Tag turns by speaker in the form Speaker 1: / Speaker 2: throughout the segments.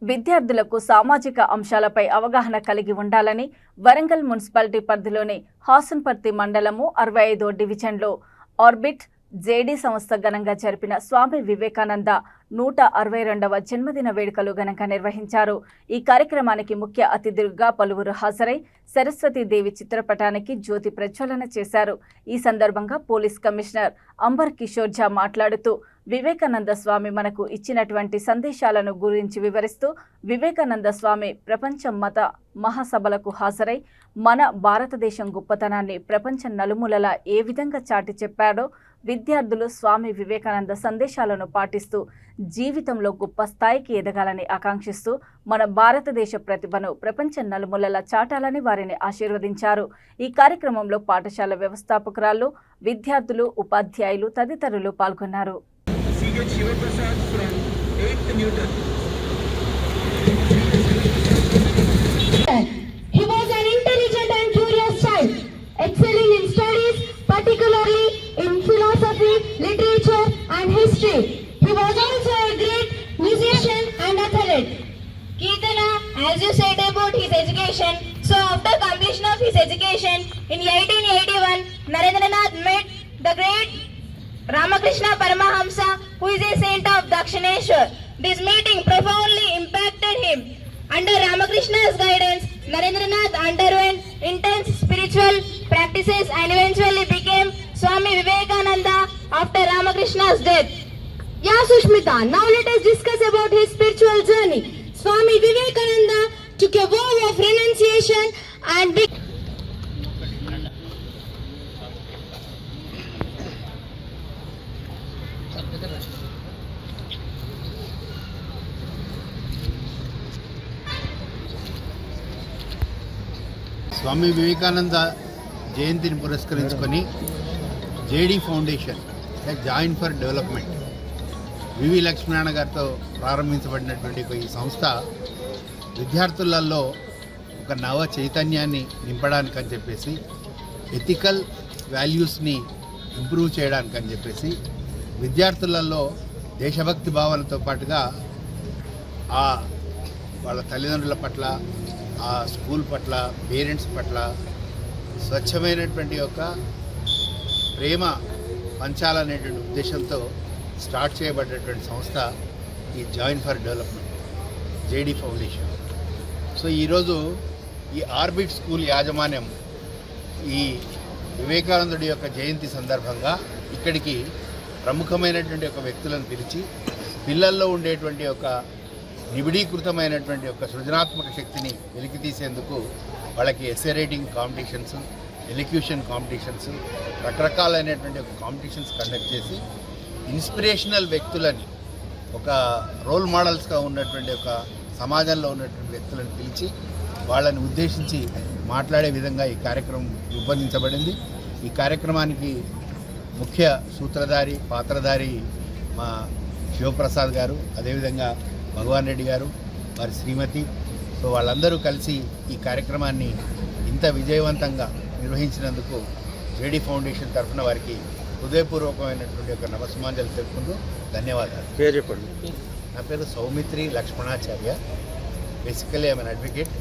Speaker 1: విద్యార్థులకు సామాజిక అంశాలపై అవగాహన కలిగి ఉండాలని వరంగల్ మున్సిపాలిటీ పరిధిలోని హాసన్పర్తి మండలము 65వ డివిజన్లో ఆర్బిట్ జేడీ సంస్థ ఘనంగా జరిపిన స్వామి వివేకానంద 162వ జన్మదిన వేడుకలు ఘనంగా నిర్వహించారు. ఈ కార్యక్రమానికి ముఖ్య అతిథులుగా పలువురు హాజరై సరస్వతీదేవి చిత్రపటానికి జ్యోతి ప్రజ్వలన చేశారు. ఈ సందర్భంగా పోలీస్ కమిషనర్ అంబర్ కిషోర్ ఝా మాట్లాడుతూ వివేకానంద స్వామి మనకు ఇచ్చినటువంటి సందేశాలను గురించి వివరిస్తూ వివేకానంద స్వామి ప్రపంచ మత మహాసభలకు హాజరై మన భారతదేశం గొప్పతనాన్ని ప్రపంచ నలుమూలలా ఏ విధంగా చాటి చెప్పాడో విద్యార్థులు స్వామి వివేకానంద సందేశాలను పాటిస్తూ జీవితంలో గొప్ప స్థాయికి ఎదగాలని ఆకాంక్షిస్తూ మన భారతదేశ ప్రతిభను ప్రపంచ నలుమూలలా చాటాలని వారిని ఆశీర్వదించారు. ఈ కార్యక్రమంలో పాఠశాల వ్యవస్థాపకురాలు, విద్యార్థులు, ఉపాధ్యాయులు తదితరులు పాల్గొన్నారు.
Speaker 2: He was an intelligent and curious child, excelling in studies, particularly in philosophy, literature and history. He was also a great musician and athlete. Keetana, as you said about his education, so after completion of his education in 1881, Narendranath met the great Ramakrishna Paramahamsa, who is a saint of Dakshineshwar. This meeting profoundly impacted him. Under Ramakrishna's guidance, Narendranath underwent intense spiritual practices and eventually became Swami Vivekananda after Ramakrishna's death. Yeah, Sushmita, now let us discuss about his spiritual journey. Swami Vivekananda took a vow of renunciation and
Speaker 3: స్వామి వివేకానంద జయంతిని పురస్కరించుకొని JD foundation join for development VV Lakshminarayana గారితో ప్రారంభించబడినటువంటి ఈ సంస్థ విద్యార్థులలో ఒక నవ చైతన్యాన్ని నింపడానికని చెప్పేసి ఎథికల్ వాల్యూస్ని ఇంప్రూవ్ చేయడానికని చెప్పేసి విద్యార్థులలో దేశభక్తి భావనతో పాటుగా వాళ్ళ తల్లిదండ్రుల పట్ల, ఆ స్కూల్ పట్ల, పేరెంట్స్ పట్ల స్వచ్ఛమైనటువంటి ఒక ప్రేమ పంచాలనేటువంటి ఉద్దేశంతో స్టార్ట్ చేయబడినటువంటి సంస్థ ఈ join for development JD foundation. So ఈరోజు ఈ ఆర్బిట్ స్కూల్ యాజమాన్యం ఈ వివేకానందుడి యొక్క జయంతి సందర్భంగా ఇక్కడికి ప్రముఖమైనటువంటి ఒక వ్యక్తులను పిలిచి పిల్లల్లో ఉండేటువంటి ఒక నిబిడీకృతమైనటువంటి ఒక సృజనాత్మక శక్తిని వెలికి తీసేందుకు వాళ్ళకి essay writing competitions, elocution competitions, రకరకాలైనటువంటి ఒక కాంపిటీషన్స్ కండక్ట్ చేసి ఇన్స్పిరేషనల్ వ్యక్తులని, ఒక రోల్ మోడల్స్గా ఉన్నటువంటి ఒక సమాజంలో ఉన్నటువంటి వ్యక్తులను పిలిచి వాళ్ళని ఉద్దేశించి మాట్లాడే విధంగా ఈ కార్యక్రమం రూపొందించబడింది. ఈ కార్యక్రమానికి ముఖ్య సూత్రధారి, పాత్రధారి మా శివప్రసాద్ గారు, అదేవిధంగా భగవాన్ రెడ్డి గారు, వారి శ్రీమతి. సో వాళ్ళందరూ కలిసి ఈ కార్యక్రమాన్ని ఇంత విజయవంతంగా నిర్వహించినందుకు జేడీ ఫౌండేషన్ తరఫున వారికి హృదయపూర్వకమైనటువంటి ఒక నమస్సుమాంజలు తెలుపుకుంటూ ధన్యవాదాలు.
Speaker 4: పేరు చెప్పండి.
Speaker 3: నా పేరు Saumitri Lakshmanacharya. Basically I'm an advocate,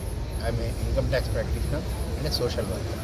Speaker 3: I'm a income tax practitioner and A social worker.